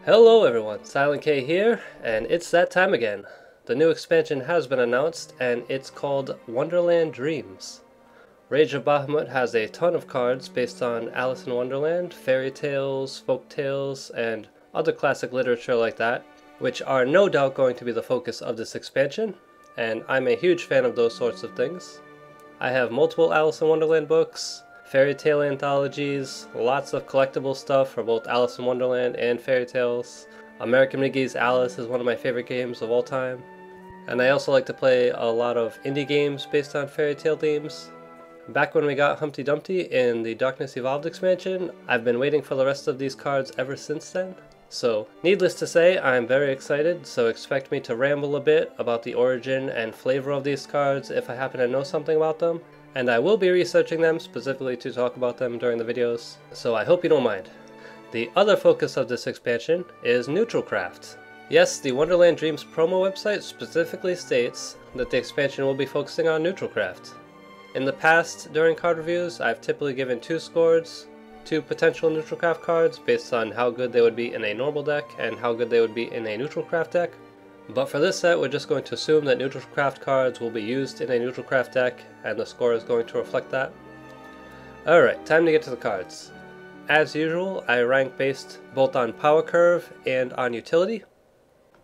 Hello everyone, Silent K here, and it's that time again. The new expansion has been announced, and it's called Wonderland Dreams. Rage of Bahamut has a ton of cards based on Alice in Wonderland, fairy tales, folk tales, and other classic literature like that, which are no doubt going to be the focus of this expansion, and I'm a huge fan of those sorts of things. I have multiple Alice in Wonderland books, fairy tale anthologies, lots of collectible stuff for both Alice in Wonderland and fairy tales. American McGee's Alice is one of my favorite games of all time. And I also like to play a lot of indie games based on fairy tale themes. Back when we got Humpty Dumpty in the Darkness Evolved expansion, I've been waiting for the rest of these cards ever since then. So, needless to say, I'm very excited, so expect me to ramble a bit about the origin and flavor of these cards if I happen to know something about them. And I will be researching them specifically to talk about them during the videos, so I hope you don't mind. The other focus of this expansion is neutralcraft. Yes, the Wonderland Dreams promo website specifically states that the expansion will be focusing on neutralcraft. In the past, during card reviews, I've typically given 2 scores to potential neutralcraft cards based on how good they would be in a normal deck and how good they would be in a neutralcraft deck. But for this set, we're just going to assume that neutralcraft cards will be used in a neutralcraft deck, and the score is going to reflect that. Alright, time to get to the cards. As usual, I rank based both on power curve and on utility,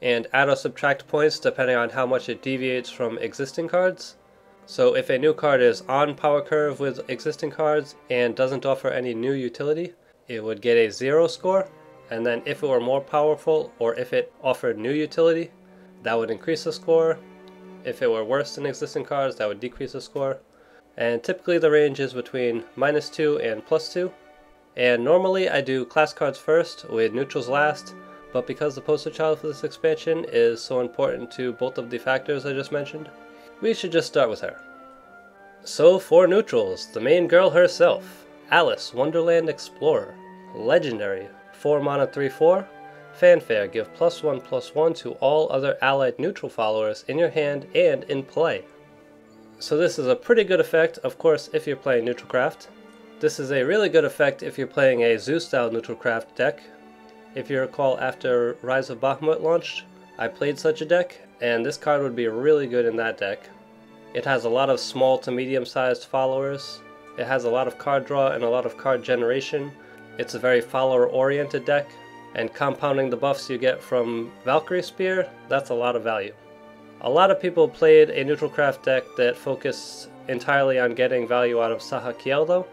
and add or subtract points depending on how much it deviates from existing cards. So if a new card is on power curve with existing cards and doesn't offer any new utility, it would get a 0 score, and then if it were more powerful or if it offered new utility, that would increase the score. If it were worse than existing cards, that would decrease the score. And typically the range is between -2 and +2. And normally I do class cards first with neutrals last, but because the poster child for this expansion is so important to both of the factors I just mentioned, we should just start with her. So for neutrals, the main girl herself, Alice, Wonderland Explorer. Legendary, 4 mana 3/4. Fanfare, give +1/+1 to all other allied neutral followers in your hand and in play. So this is a pretty good effect, of course, if you're playing neutralcraft. This is a really good effect if you're playing a Zoo-style neutralcraft deck. If you recall, after Rise of Bahamut launched, I played such a deck, and this card would be really good in that deck. It has a lot of small to medium-sized followers. It has a lot of card draw and a lot of card generation. It's a very follower-oriented deck. And compounding the buffs you get from Valkyrie Spear, that's a lot of value. A lot of people played a neutralcraft deck that focused entirely on getting value out of Sahakiel though.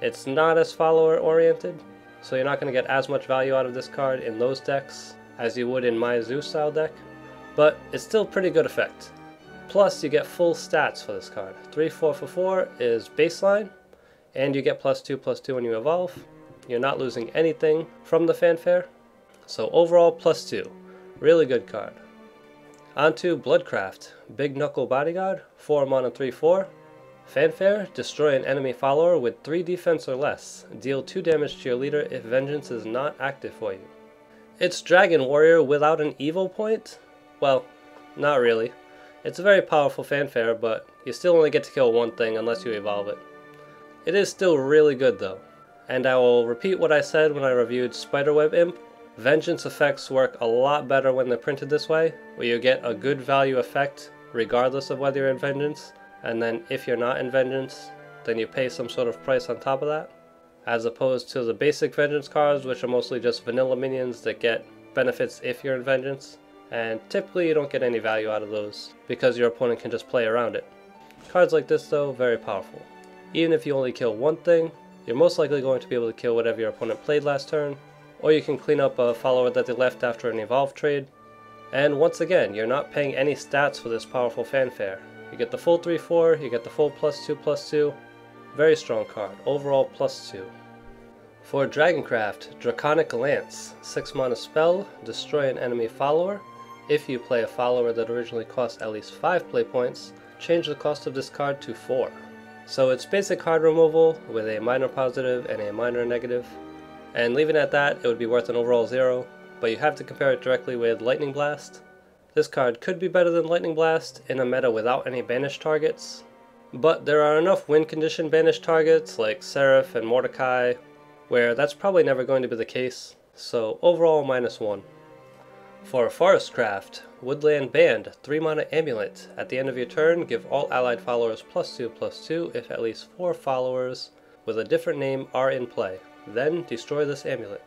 It's not as follower oriented, so you're not going to get as much value out of this card in those decks as you would in my Zoo style deck, but it's still pretty good effect. Plus you get full stats for this card. 3/4 for 4 is baseline, and you get +2/+2 when you evolve. You're not losing anything from the fanfare. So overall, +2. Really good card. Onto Bloodcraft. Big Knuckle Bodyguard, 4 mana 3/4. Fanfare, destroy an enemy follower with 3 defense or less. Deal 2 damage to your leader if Vengeance is not active for you. It's Dragon Warrior without an evil point? Well, not really. It's a very powerful fanfare, but you still only get to kill one thing unless you evolve it. It is still really good though. And I will repeat what I said when I reviewed Spiderweb Imp. Vengeance effects work a lot better when they're printed this way, where you get a good value effect regardless of whether you're in Vengeance, and then if you're not in Vengeance, then you pay some sort of price on top of that, as opposed to the basic Vengeance cards, which are mostly just vanilla minions that get benefits if you're in Vengeance, and typically you don't get any value out of those, because your opponent can just play around it. Cards like this though, very powerful. Even if you only kill one thing, you're most likely going to be able to kill whatever your opponent played last turn, or you can clean up a follower that they left after an evolve trade. And once again, you're not paying any stats for this powerful fanfare. You get the full 3/4, you get the full +2/+2. Very strong card. Overall +2. For Dragoncraft, Draconic Lance. 6 mana spell, destroy an enemy follower. If you play a follower that originally cost at least 5 play points, change the cost of this card to 4. So it's basic card removal with a minor positive and a minor negative. And leaving it at that, it would be worth an overall 0, but you have to compare it directly with Lightning Blast. This card could be better than Lightning Blast in a meta without any banished targets, but there are enough win condition banished targets like Seraph and Mordecai, where that's probably never going to be the case, so overall -1. For Forestcraft, Woodland Band, 3 mana amulet. At the end of your turn, give all allied followers +2/+2 if at least 4 followers with a different name are in play. Then destroy this amulet.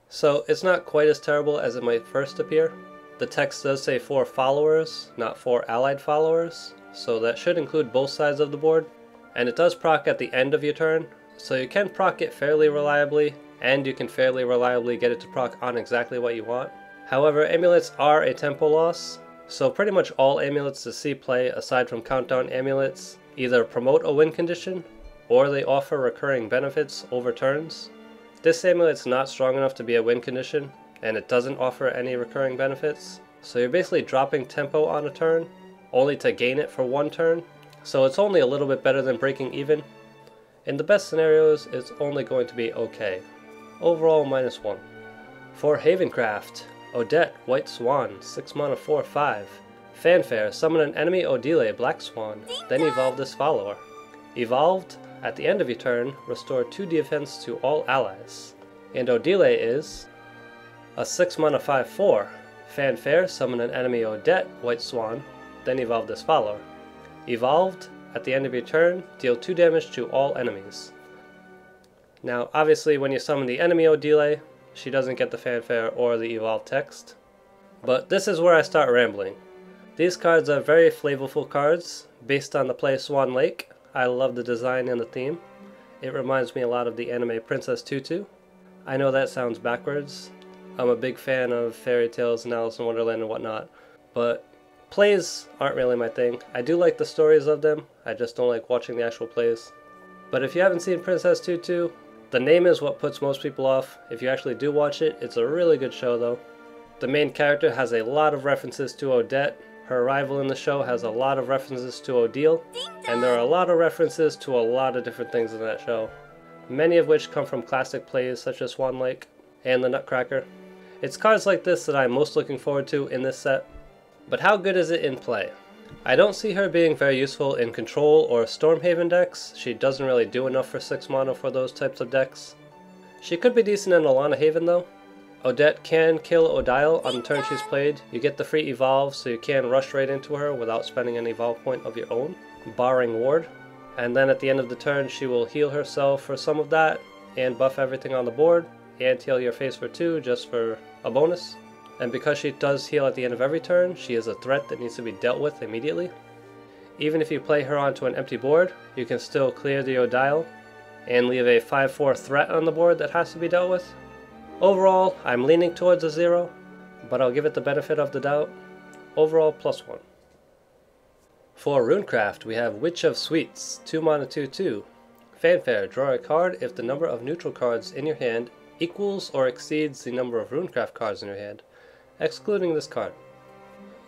So it's not quite as terrible as it might first appear. The text does say 4 followers, not 4 allied followers, so that should include both sides of the board. And it does proc at the end of your turn, so you can proc it fairly reliably, and you can fairly reliably get it to proc on exactly what you want. However, amulets are a tempo loss, so pretty much all amulets to see play aside from countdown amulets either promote a win condition, or they offer recurring benefits over turns. This amulet's not strong enough to be a win condition, and it doesn't offer any recurring benefits, so you're basically dropping tempo on a turn, only to gain it for 1 turn, so it's only a little bit better than breaking even. In the best scenarios, it's only going to be okay. Overall, -1. For Havencraft, Odette, White Swan, 6 mana 4/5. Fanfare, summon an enemy Odile, Black Swan, then evolve this follower. Evolved, at the end of your turn, restore 2 defense to all allies. And Odile is a 6 mana 5/4. Fanfare, summon an enemy Odette, White Swan, then evolve this follower. Evolved, at the end of your turn, deal 2 damage to all enemies. Now, obviously, when you summon the enemy Odile, she doesn't get the fanfare or the evolved text. But this is where I start rambling. These cards are very flavorful cards, based on the play Swan Lake. I love the design and the theme. It reminds me a lot of the anime Princess Tutu. I know that sounds backwards. I'm a big fan of fairy tales and Alice in Wonderland and whatnot, but plays aren't really my thing. I do like the stories of them, I just don't like watching the actual plays. But if you haven't seen Princess Tutu, the name is what puts most people off. If you actually do watch it, it's a really good show though. The main character has a lot of references to Odette. Her arrival in the show has a lot of references to Odile, and there are a lot of references to a lot of different things in that show. Many of which come from classic plays such as Swan Lake and the Nutcracker. It's cards like this that I'm most looking forward to in this set. But how good is it in play? I don't see her being very useful in Control or Stormhaven decks. She doesn't really do enough for 6 mana for those types of decks. She could be decent in Alana Haven though. Odette can kill Odile on the turn she's played. You get the free evolve, so you can rush right into her without spending an evolve point of your own, barring ward. And then at the end of the turn she will heal herself for some of that, and buff everything on the board, and heal your face for 2 just for a bonus. And because she does heal at the end of every turn, she is a threat that needs to be dealt with immediately. Even if you play her onto an empty board, you can still clear the Odile and leave a 5/4 threat on the board that has to be dealt with. Overall, I'm leaning towards a 0, but I'll give it the benefit of the doubt. Overall, +1. For Runecraft, we have Witch of Sweets, 2 mana 2/2. Fanfare, draw a card if the number of neutral cards in your hand equals or exceeds the number of Runecraft cards in your hand, excluding this card.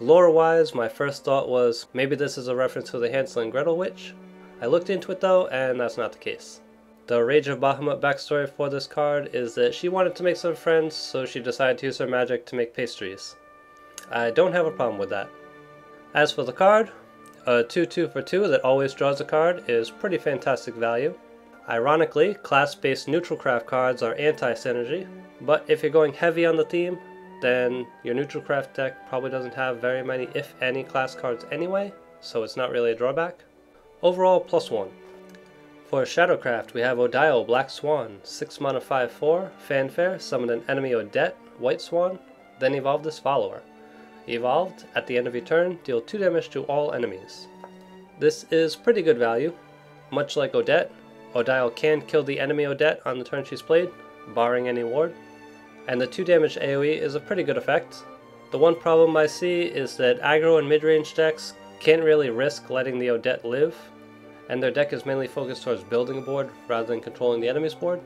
Lore-wise, my first thought was maybe this is a reference to the Hansel and Gretel witch. I looked into it though, and that's not the case. The Rage of Bahamut backstory for this card is that she wanted to make some friends, so she decided to use her magic to make pastries. I don't have a problem with that. As for the card, a 2/2 for 2 that always draws a card is pretty fantastic value. Ironically, class-based neutralcraft cards are anti-synergy, but if you're going heavy on the theme, then your neutralcraft deck probably doesn't have very many, if any, class cards anyway, so it's not really a drawback. Overall, +1. For Shadowcraft, we have Odile, Black Swan, 6 mana 5/4, Fanfare, summon an enemy Odette, White Swan, then evolve this follower. Evolved, at the end of your turn, deal 2 damage to all enemies. This is pretty good value. Much like Odette, Odile can kill the enemy Odette on the turn she's played, barring any ward, and the 2 damage AoE is a pretty good effect. The one problem I see is that aggro and mid-range decks can't really risk letting the Odette live, and their deck is mainly focused towards building a board rather than controlling the enemy's board.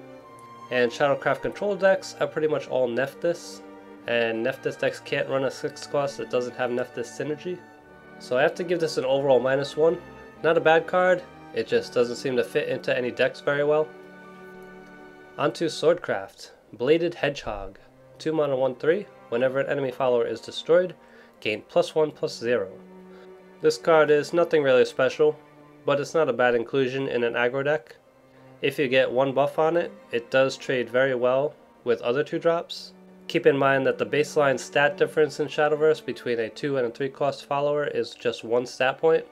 And Shadowcraft control decks are pretty much all Nephthys, and Nephthys decks can't run a 6 cost that doesn't have Nephthys synergy. So I have to give this an overall -1. Not a bad card, it just doesn't seem to fit into any decks very well. Onto Swordcraft, Bladed Hedgehog, 2 mana 1/3, whenever an enemy follower is destroyed, gain +1/+0. This card is nothing really special, but it's not a bad inclusion in an aggro deck. If you get 1 buff on it, it does trade very well with other 2-drops, Keep in mind that the baseline stat difference in Shadowverse between a 2 and a 3 cost follower is just 1 stat point.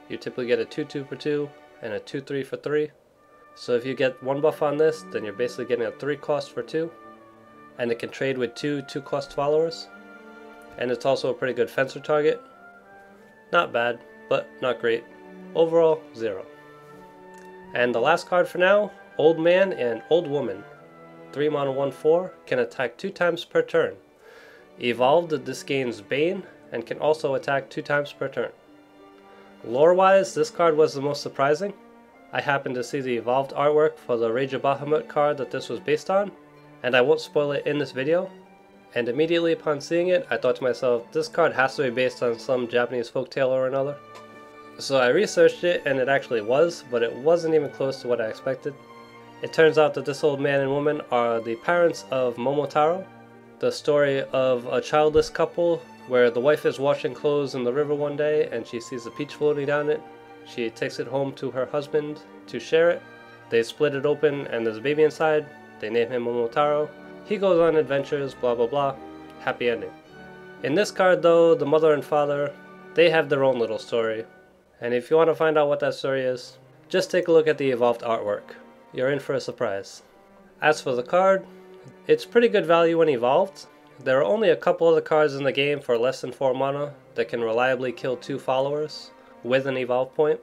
You typically get a 2-2 for 2 and a 2-3 for 3. So if you get 1 buff on this, then you're basically getting a 3 cost for 2. And it can trade with 2 2-cost followers. And it's also a pretty good fencer target. Not bad, but not great. Overall, 0. And the last card for now, Old Man and Old Woman. 3 mana 1/4, can attack 2 times per turn. Evolved, this gains Bane, and can also attack 2 times per turn. Lore-wise, this card was the most surprising. I happened to see the evolved artwork for the Rage of Bahamut card that this was based on, and I won't spoil it in this video. And immediately upon seeing it, I thought to myself, this card has to be based on some Japanese folktale or another. So I researched it, and it actually was, but it wasn't even close to what I expected. It turns out that this old man and woman are the parents of Momotaro, the story of a childless couple where the wife is washing clothes in the river one day and she sees a peach floating down it. She takes it home to her husband to share it. They split it open and there's a baby inside. They name him Momotaro. He goes on adventures, blah blah blah. Happy ending. In this card though, the mother and father, they have their own little story. And if you want to find out what that story is, just take a look at the evolved artwork. You're in for a surprise. As for the card, it's pretty good value when evolved. There are only a couple other cards in the game for less than 4 mana that can reliably kill 2 followers with an evolve point.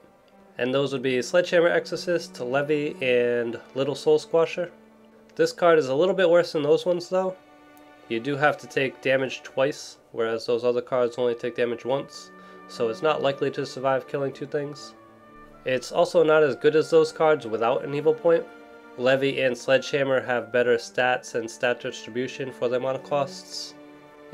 And those would be Sledgehammer Exorcist, Levy, and Little Soul Squasher. This card is a little bit worse than those ones though. You do have to take damage twice, whereas those other cards only take damage once. So it's not likely to survive killing 2 things. It's also not as good as those cards without an evil point. Levy and Sledgehammer have better stats and stat distribution for their mana costs.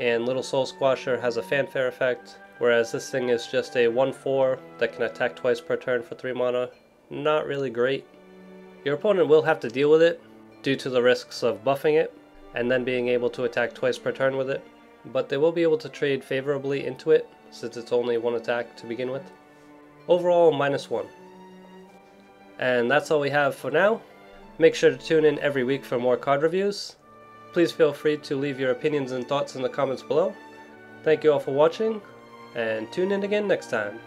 And Little Soul Squasher has a fanfare effect, whereas this thing is just a 1/4 that can attack twice per turn for 3 mana. Not really great. Your opponent will have to deal with it due to the risks of buffing it and then being able to attack twice per turn with it, but they will be able to trade favorably into it since it's only 1 attack to begin with. Overall, -1. And that's all we have for now. Make sure to tune in every week for more card reviews. Please feel free to leave your opinions and thoughts in the comments below. Thank you all for watching, and tune in again next time.